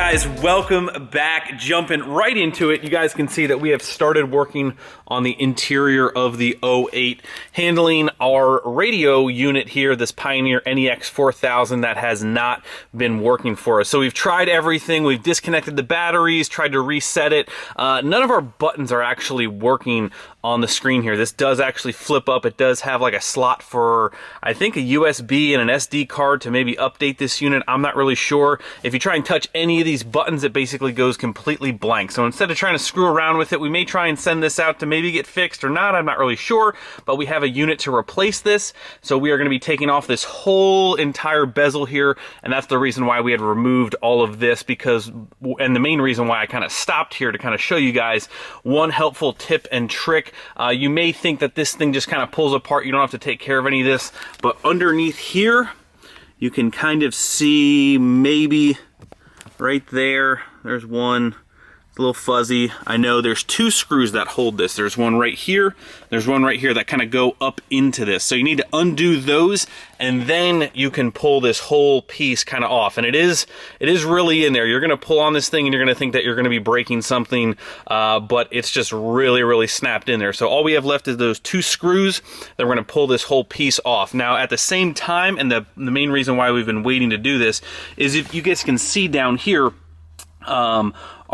guys, welcome back. Jumping right into it, you guys can see that we have started working on the interior of the 08, handling our radio unit here, this Pioneer NEX 4000 that has not been working for us. So we've tried everything, we've disconnected the batteries, tried to reset it. None of our buttons are actually working on the screen here. This does actually flip up. It does have like a slot for, I think, a USB and an SD card to maybe update this unit. I'm not really sure. If you try and touch any of these buttons, it basically goes completely blank. So instead of trying to screw around with it, we may try and send this out to maybe get fixed or not. I'm not really sure, but we have a unit to replace this. So we are going to be taking off this whole entire bezel here, and that's the reason why we had removed all of this, because, and the main reason why I kind of stopped here to kind of show you guys one helpful tip and trick. You may think that this thing just kind of pulls apart. You don't have to take care of any of this, but underneath here, you can kind of see maybe right there, there's one. It's a little fuzzy. I know there's two screws that hold this. There's one right here. There's one right here that kind of go up into this. So you need to undo those, and then you can pull this whole piece kind of off. And it is really in there. You're going to pull on this thing, and you're going to think that you're going to be breaking something, but it's just really, really snapped in there. So all we have left is those two screws that we're going to pull this whole piece off. Now, at the same time, and the main reason why we've been waiting to do this is, if you guys can see down here,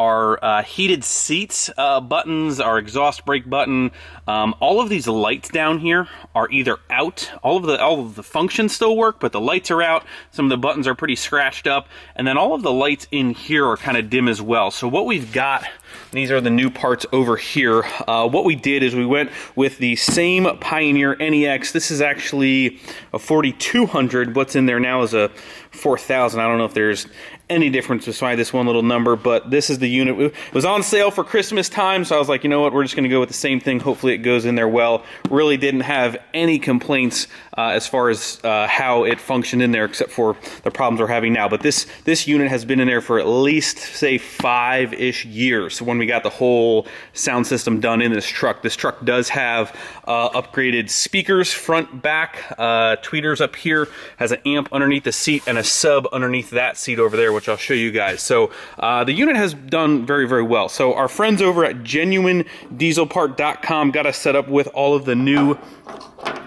our heated seats buttons, our exhaust brake button, all of these lights down here are either out. All of the functions still work, but the lights are out. Some of the buttons are pretty scratched up, and then all of the lights in here are kind of dim as well. So what we've got, these are the new parts over here. What we did is we went with the same Pioneer NEX. This is actually a 4200. What's in there now is a 4000. I don't know if there's any difference beside this one little number, but this is the unit. It was on sale for Christmas time, so I was like, you know what, we're just going to go with the same thing. Hopefully it goes in there well. Really didn't have any complaints as far as how it functioned in there, except for the problems we're having now. But this unit has been in there for at least, say, 5-ish years when we got the whole sound system done in this truck. This truck does have upgraded speakers, front, back, tweeters up here, has an amp underneath the seat and a sub underneath that seat over there, which I'll show you guys. So the unit has done very, very well. So our friends over at genuinedieselpart.com got us set up with all of the new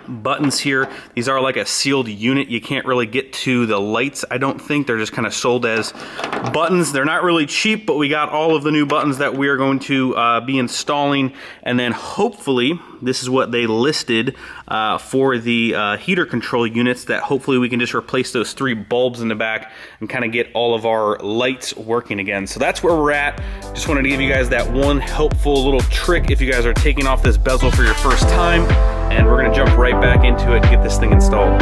buttons here. These are like a sealed unit. You can't really get to the lights, I don't think. They're just kind of sold as buttons. They're not really cheap, but we got all of the new buttons that we are going to be installing, and then hopefully this is what they listed for the heater control units, that hopefully we can just replace those 3 bulbs in the back and kind of get all of our lights working again. So that's where we're at. Just wanted to give you guys that one helpful little trick if you guys are taking off this bezel for your first time, and we're going to jump right back into it and get this thing installed.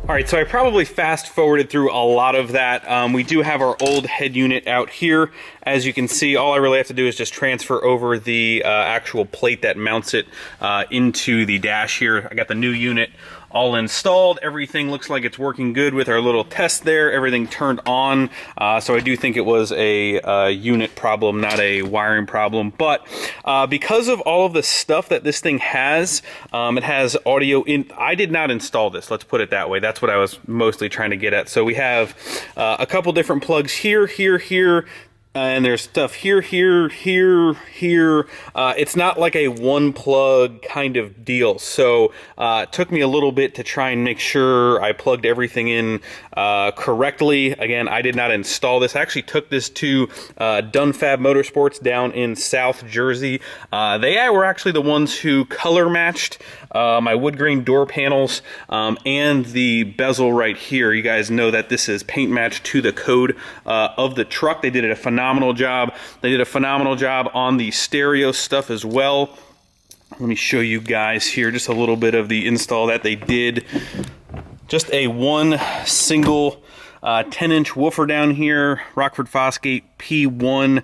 Alright, so I probably fast forwarded through a lot of that. We do have our old head unit out here. As you can see, all I really have to do is just transfer over the actual plate that mounts it into the dash here. I got the new unit all installed. Everything looks like it's working good with our little test there. Everything turned on. So I do think it was a unit problem, not a wiring problem. But because of all of the stuff that this thing has, it has audio in. I did not install this, let's put it that way. That's what I was mostly trying to get at. So we have a couple different plugs here, and there's stuff here, here, here, here. It's not like a one plug kind of deal. So it took me a little bit to try and make sure I plugged everything in correctly. Again, I did not install this. I actually took this to Dunfab Motorsports down in South Jersey. They were actually the ones who color matched my wood grain door panels and the bezel right here. You guys know that this is paint matched to the code of the truck. They did a phenomenal job. They did a phenomenal job on the stereo stuff as well. Let me show you guys here just a little bit of the install that they did. Just a one single 10-inch woofer down here, Rockford Fosgate P1.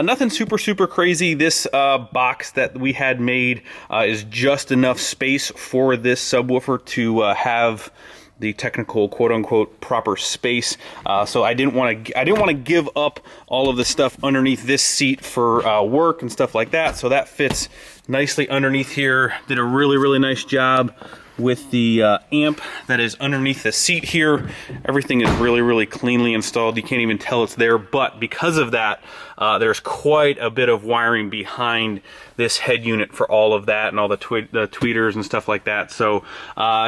Nothing super crazy. This box that we had made is just enough space for this subwoofer to have the technical quote-unquote proper space. So I didn't want to give up all of the stuff underneath this seat for work and stuff like that. So that fits nicely underneath here. Did a really nice job with the amp that is underneath the seat here. Everything is really cleanly installed. You can't even tell it's there, but because of that, there's quite a bit of wiring behind this head unit for all of that and all the tweeters and stuff like that. So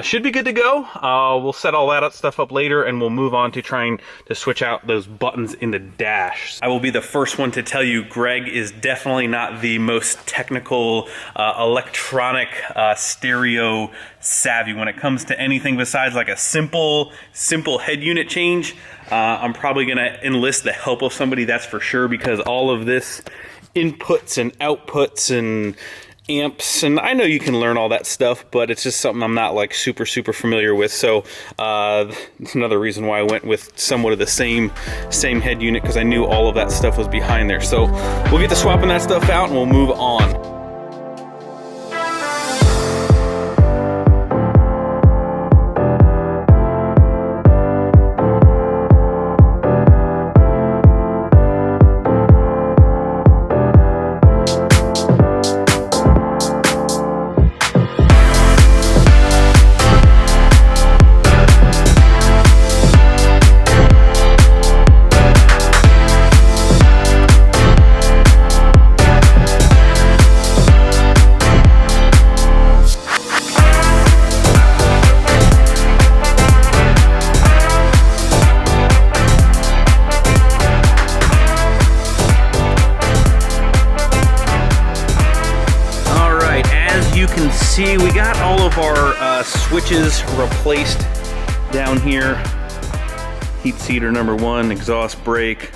should be good to go. We'll set all that stuff up later, and we'll move on to trying to switch out those buttons in the dash. I will be the first one to tell you, Greg is definitely not the most technical electronic stereo savvy when it comes to anything besides like a simple head unit change. I'm probably gonna enlist the help of somebody, that's for sure, because all of this inputs and outputs and amps, and I know you can learn all that stuff, but it's just something I'm not like super familiar with. So it's another reason why I went with somewhat of the same head unit, because I knew all of that stuff was behind there. So we'll get to swapping that stuff out and we'll move on. See, we got all of our switches replaced down here. Heat seater number 1, exhaust brake,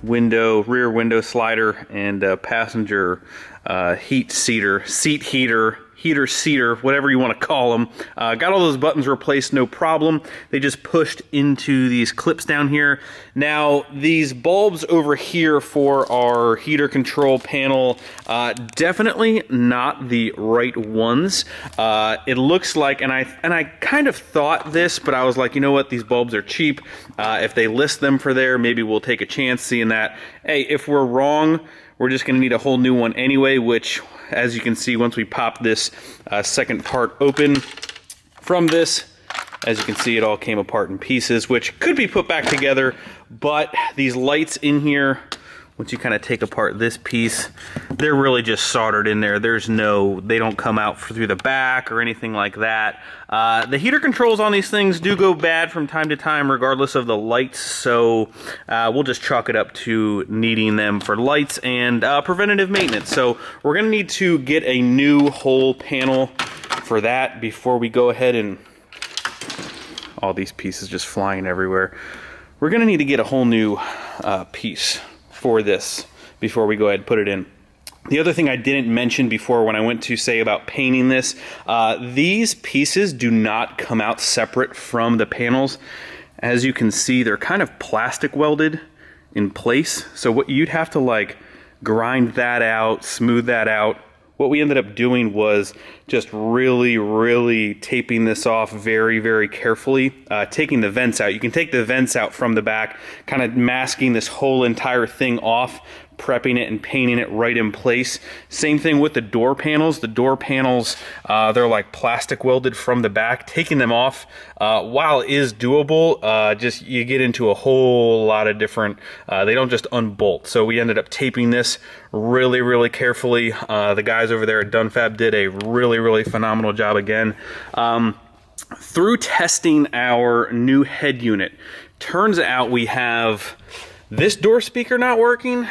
rear window slider, and passenger heat seater, seat heater, seater, whatever you want to call them. Got all those buttons replaced, no problem. They just pushed into these clips down here. Now, these bulbs over here for our heater control panel, definitely not the right ones. It looks like, and I kind of thought this, but I was like, you know what, these bulbs are cheap. If they list them for there, maybe we'll take a chance seeing that. Hey, if we're wrong, we're just going to need a whole new one anyway, which, as you can see, once we pop this second part open from this, as you can see, it all came apart in pieces, which could be put back together, but these lights in here, once you kind of take apart this piece, they're really just soldered in there. They don't come out through the back or anything like that. The heater controls on these things do go bad from time to time, regardless of the lights, so we'll just chalk it up to needing them for lights and preventative maintenance. So we're gonna need to get a new whole panel for that before we go ahead and, all these pieces just flying everywhere. We're gonna need to get a whole new piece for this before we go ahead and put it in. The other thing I didn't mention before when I went to say about painting this, these pieces do not come out separate from the panels. As you can see, they're kind of plastic welded in place. So what you'd have to like grind that out, smooth that out. What we ended up doing was just really taping this off very carefully, taking the vents out. You can take the vents out from the back, kind of masking this whole entire thing off prepping it and painting it right in place. Same thing with the door panels. The door panels, they're like plastic welded from the back. Taking them off, while it is doable, just you get into a whole lot of different, they don't just unbolt. So we ended up taping this really, really carefully. The guys over there at Dunfab did a really, really phenomenal job again. Through testing our new head unit, turns out we have this door speaker not working,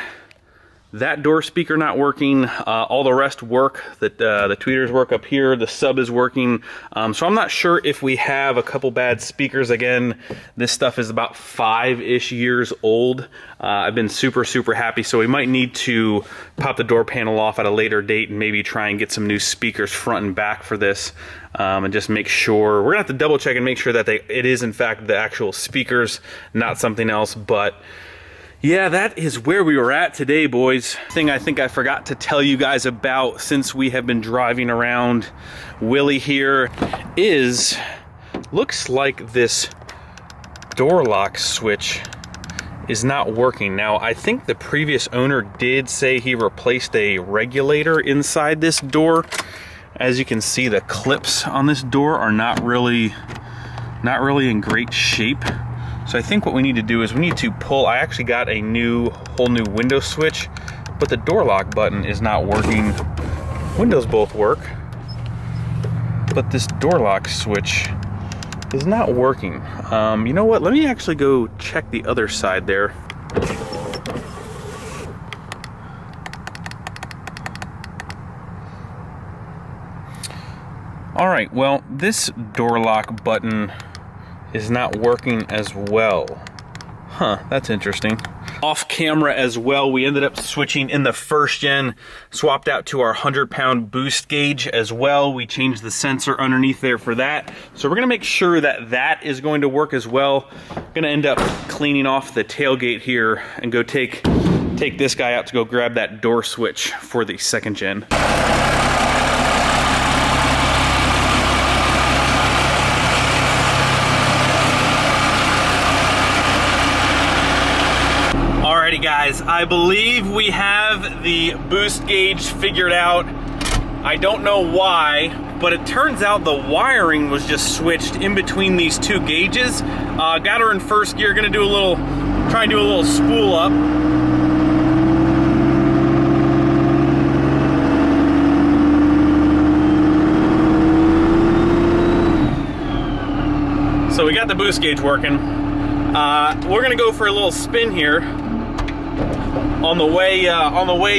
that door speaker not working, all the rest work, the tweeters work up here, the sub is working, so I'm not sure if we have a couple bad speakers. Again, this stuff is about 5-ish years old. I've been super, super happy, so we might need to pop the door panel off at a later date and maybe try and get some new speakers front and back for this, and just make sure, we're gonna have to double check and make sure that it is in fact the actual speakers, not something else. But yeah, that is where we were at today, boys. Thing I think I forgot to tell you guys about since we have been driving around Willie here is, looks like this door lock switch is not working. Now, I think the previous owner did say he replaced a regulator inside this door. As you can see, the clips on this door are not really in great shape. So I think what we need to do is we need to pull, I actually got a whole new window switch, but the door lock button is not working. Windows both work, but this door lock switch is not working. You know what, let me actually go check the other side there. All right, well, this door lock button is not working as well. Huh, that's interesting. Off camera as well, we ended up switching in the first gen, swapped out to our 100-pound boost gauge as well. We changed the sensor underneath there for that. So we're gonna make sure that that is going to work as well. Gonna end up cleaning off the tailgate here and go take this guy out to go grab that door switch for the second gen. Alrighty guys, I believe we have the boost gauge figured out. I don't know why, but it turns out the wiring was just switched in between these two gauges. Got her in first gear, gonna try and do a little spool up. So we got the boost gauge working. We're gonna go for a little spin here on the way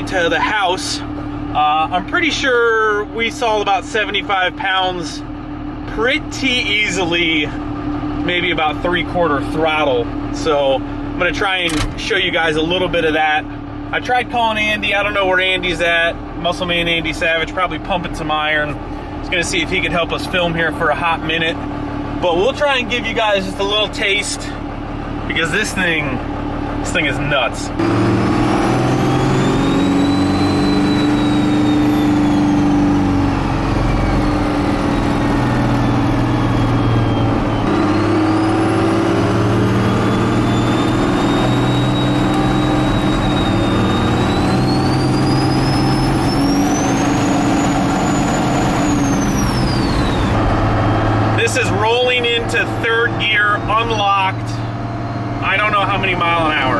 to the house. I'm pretty sure we saw about 75 pounds pretty easily, maybe about 3/4 throttle. So I'm gonna try and show you guys a little bit of that. I tried calling Andy. I don't know where Andy's at. Muscleman Andy Savage, probably pumping some iron. I was gonna see if he could help us film here for a hot minute. But we'll try and give you guys just a little taste, because this thing is nuts. This is rolling into third gear, unlocked. I don't know how many mile an hour.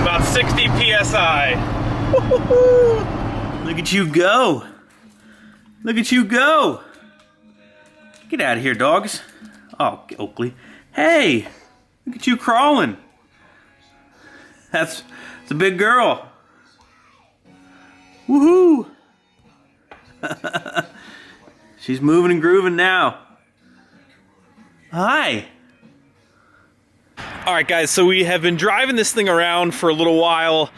About 60 PSI. Look at you go. Look at you go. Get out of here, dogs. Oh, Oakley. Hey, look at you crawling. That's a big girl. Woohoo! She's moving and grooving now. Hi. All right, guys, so we have been driving this thing around for a little while,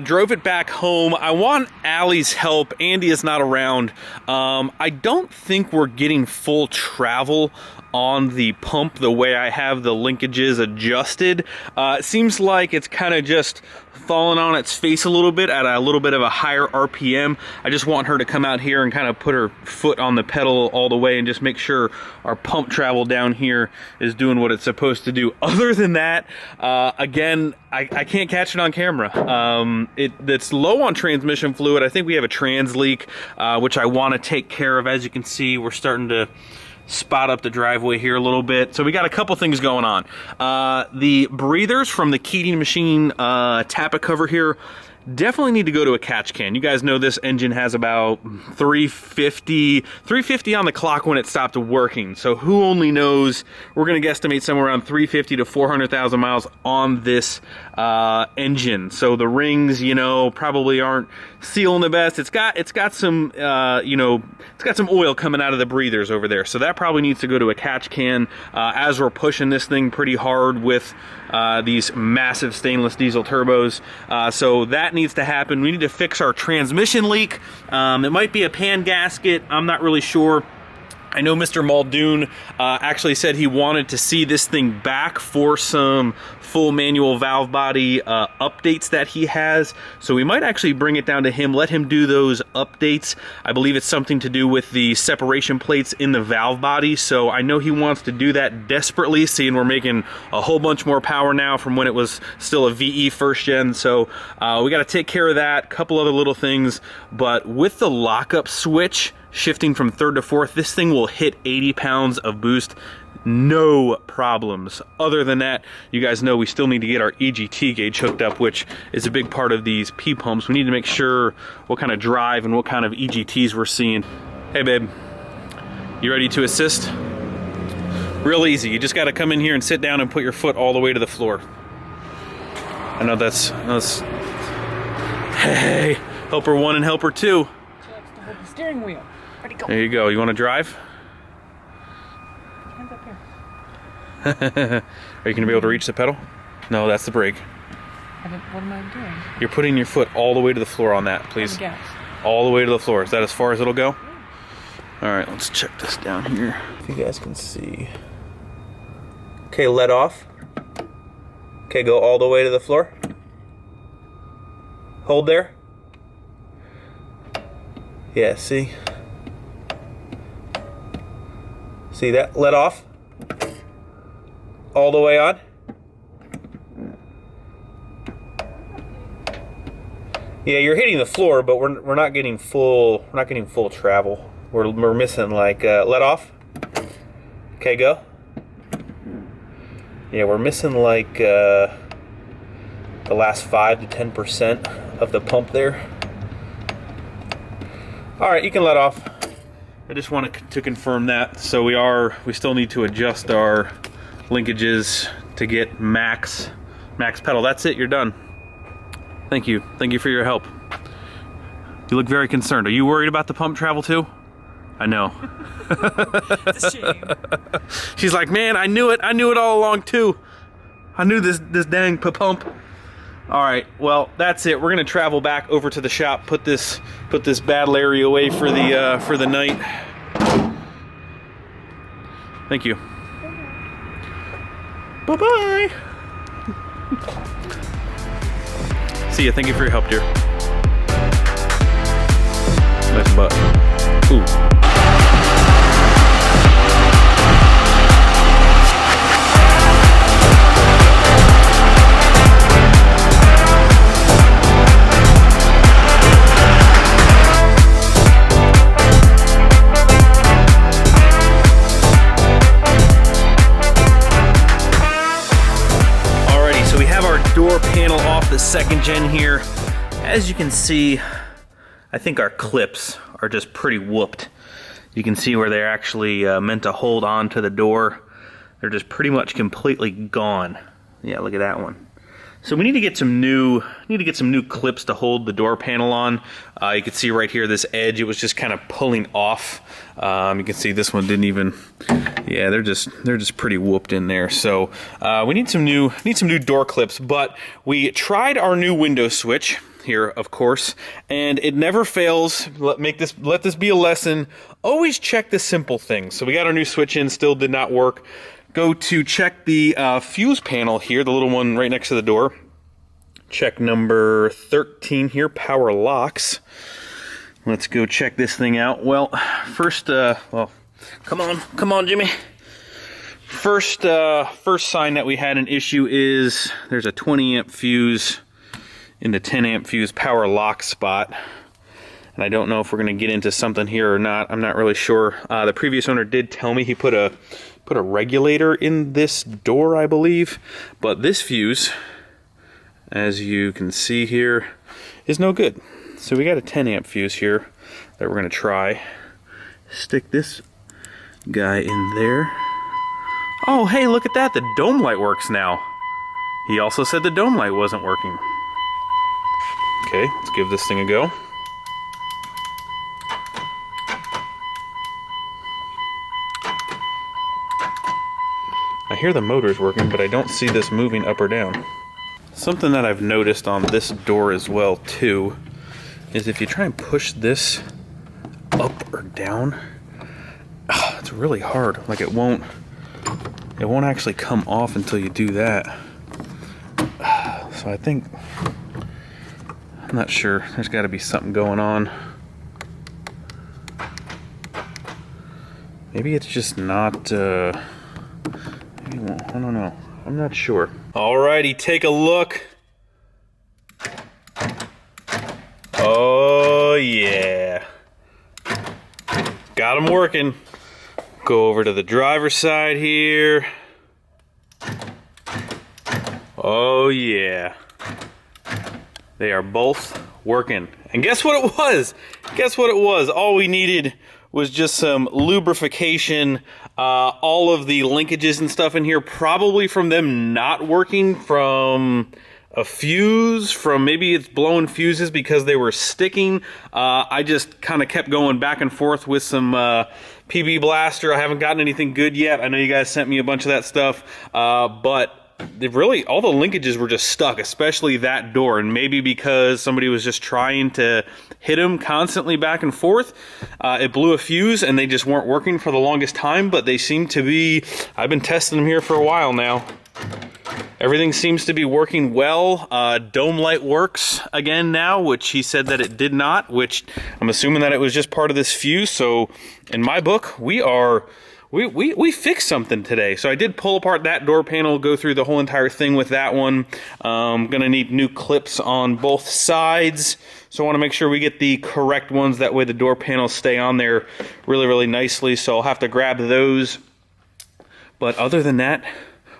drove it back home. I want Allie's help. Andy is not around. I don't think we're getting full travel on the pump the way I have the linkages adjusted. It seems like it's kind of just falling on its face a little bit at a little bit of a higher RPM. I just want her to come out here and kind of put her foot on the pedal all the way and just make sure our pump travel down here is doing what it's supposed to do. Other than that, again, I can't catch it on camera. It's low on transmission fluid. I think we have a trans leak, which I want to take care of. As you can see, we're starting to spot up the driveway here a little bit. So we got a couple things going on. The breathers from the Keating machine tappet cover here definitely need to go to a catch can. You guys know this engine has about 350 on the clock when it stopped working. So who only knows, we're going to guesstimate somewhere around 350 to 400,000 miles on this engine. So the rings, you know, probably aren't sealing the best. It's got some you know, it's got some oil coming out of the breathers over there. So that probably needs to go to a catch can as we're pushing this thing pretty hard with these massive stainless diesel turbos. So that needs to happen. We need to fix our transmission leak. It might be a pan gasket. I'm not really sure. I know Mr. Muldoon actually said he wanted to see this thing back for some full manual valve body updates that he has. So we might actually bring it down to him, let him do those updates. I believe it's something to do with the separation plates in the valve body. So I know he wants to do that desperately, seeing we're making a whole bunch more power now from when it was still a VE first gen. So we got to take care of that. Couple other little things. But with the lockup switch shifting from third to fourth, this thing will hit 80 pounds of boost, no problems. Other than that, you guys know we still need to get our EGT gauge hooked up, which is a big part of these P pumps. We need to make sure what kind of drive and what kind of EGTs we're seeing. Hey babe, you ready to assist? Real easy, you just got to come in here and sit down and put your foot all the way to the floor. I know that's hey, helper 1 and helper 2. Hold the steering wheel. Ready, go. There you go. You want to drive? Hands up here. Are you going to be able to reach the pedal? No, that's the brake. What am I doing? You're putting your foot all the way to the floor on that, please. Gas. All the way to the floor. Is that as far as it'll go? Yeah. All right, let's check this down here. If you guys can see. Okay, let off. Okay, go all the way to the floor. Hold there. Yeah, see? See that? Let off. All the way on. Yeah, you're hitting the floor, but we're not getting full travel. We're missing like let off. Okay, go. Yeah, we're missing like the last 5 to 10% of the pump there. All right, you can let off. I just wanted to confirm that. So we still need to adjust our linkages to get max pedal. That's it, you're done. Thank you for your help. You look very concerned. Are you worried about the pump travel too? I know. It's a shame. She's like, man, I knew it all along too. I knew this dang pump. All right, well, that's it. We're gonna travel back over to the shop, put this battle area away for the night. Thank you. Bye-bye. See ya. Thank you for your help, dear. Nice butt. Ooh. Door panel off the second gen here. As you can see, I think our clips are just pretty whooped. You can see where they're actually meant to hold on to the door. They're just pretty much completely gone. Yeah, look at that one. So we need to get some new clips to hold the door panel on. You can see right here this edge, it was just kind of pulling off. You can see this one didn't even. Yeah, they're just pretty whooped in there. So we need some new door clips. But we tried our new window switch. here, of course, and it never fails. Let this be a lesson. Always check the simple things. So we got our new switch in, still did not work. Go to check the fuse panel here, the little one right next to the door. Check number 13 here, power locks. Let's go check this thing out. Well, first, well, come on, Jimmy. First sign that we had an issue is there's a 20 amp fuse in the 10 amp fuse power lock spot. And I don't know if we're gonna get into something here or not. I'm not really sure. The previous owner did tell me he put a regulator in this door, I believe. But this fuse, as you can see here, is no good. So we got a 10 amp fuse here that we're gonna try. Stick this guy in there. Oh, hey, look at that, the dome light works now. He also said the dome light wasn't working. Okay, let's give this thing a go. I hear the motor's working, but I don't see this moving up or down. Something that I've noticed on this door as well, too, is if you try and push this up or down, it's really hard. Like it won't actually come off until you do that. So I think, I'm not sure. There's got to be something going on. Maybe it's just not, maybe it won't, I don't know. I'm not sure. Alrighty, take a look. Oh yeah. Got them working. Go over to the driver's side here. Oh yeah. They are both working. And guess what it was? Guess what it was? All we needed was just some lubrication. All of the linkages and stuff in here, probably from them not working, from a fuse, from maybe it's blowing fuses because they were sticking. I just kind of kept going back and forth with some PB Blaster. I haven't gotten anything good yet. I know you guys sent me a bunch of that stuff, but really all the linkages were just stuck, especially that door. And maybe because somebody was just trying to hit them constantly back and forth, it blew a fuse and they just weren't working for the longest time. But they seem to be, I've been testing them here for a while now. Everything seems to be working well. Dome light works again now, which he said that it did not, which I'm assuming that it was just part of this fuse. So in my book, we fixed something today. So I did pull apart that door panel, go through the whole entire thing with that one. Gonna need new clips on both sides. So I wanna make sure we get the correct ones. That way the door panels stay on there really, really nicely. So I'll have to grab those. But other than that,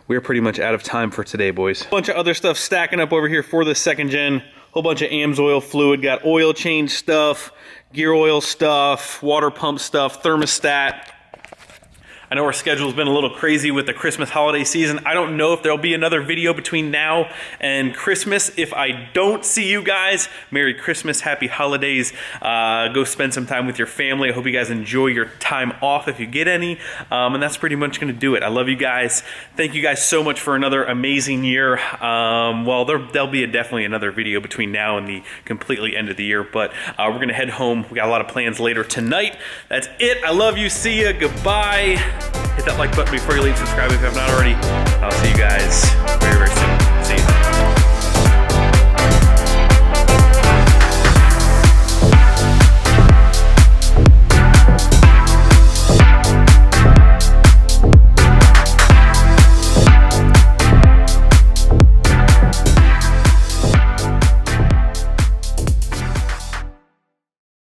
we're pretty much out of time for today, boys. Bunch of other stuff stacking up over here for the second gen. Whole bunch of AMSOIL fluid. Got oil change stuff, gear oil stuff, water pump stuff, thermostat. I know our schedule's been a little crazy with the Christmas holiday season. I don't know if there'll be another video between now and Christmas. If I don't see you guys, Merry Christmas, Happy Holidays. Go spend some time with your family. I hope you guys enjoy your time off if you get any. And that's pretty much gonna do it. I love you guys. Thank you guys so much for another amazing year. Well, there'll be definitely another video between now and the completely end of the year, but we're gonna head home. We got a lot of plans later tonight. That's it. I love you. See ya. Goodbye. Hit that like button before you leave. Subscribe if you have not already.